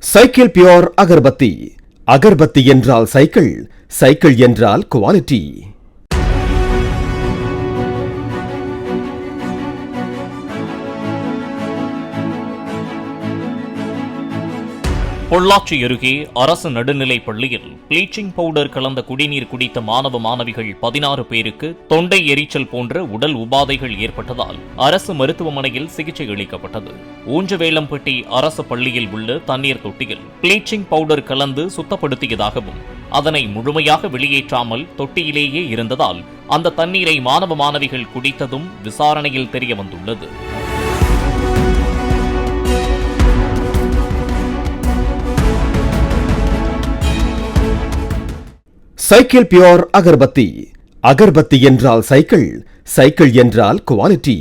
Cycle pure agarbatti. Agarbatti என்றால் cycle, cycle என்றால் quality. Pollachi அருகே அரசு நடுநிலைப் பள்ளியில் ப்ளீச்சிங் பவுடர் கலந்த குடிநீர் குடித்த மாணவ மாணவிகள் 16 பேருக்கு தொண்டை எரிச்சல் போன்ற உடல் உபாதைகள் ஏற்பட்டதால் அரசு மருத்துவமனையில் சிகிச்சை அளிக்கப்பட்டது. ஊஞ்சவேலம்பட்டி அரசு பள்ளியில் உள்ள தண்ணீர் தொட்டியில் ப்ளீச்சிங் பவுடர் கலந்து சுத்தப்படுத்தியதாகவும் அதனை முழுமையாக வெளியேற்றாமல் தொட்டியிலேயே இருந்ததால் அந்த தண்ணீரை மாணவ மாணவிகள் குடித்ததும் விசாரணையில் தெரியவந்துள்ளது. Cycle pure agarbatti. அகர்பத்தி என்றால் சைக்கிள், சைக்கிள் என்றால் குவாலிட்டி.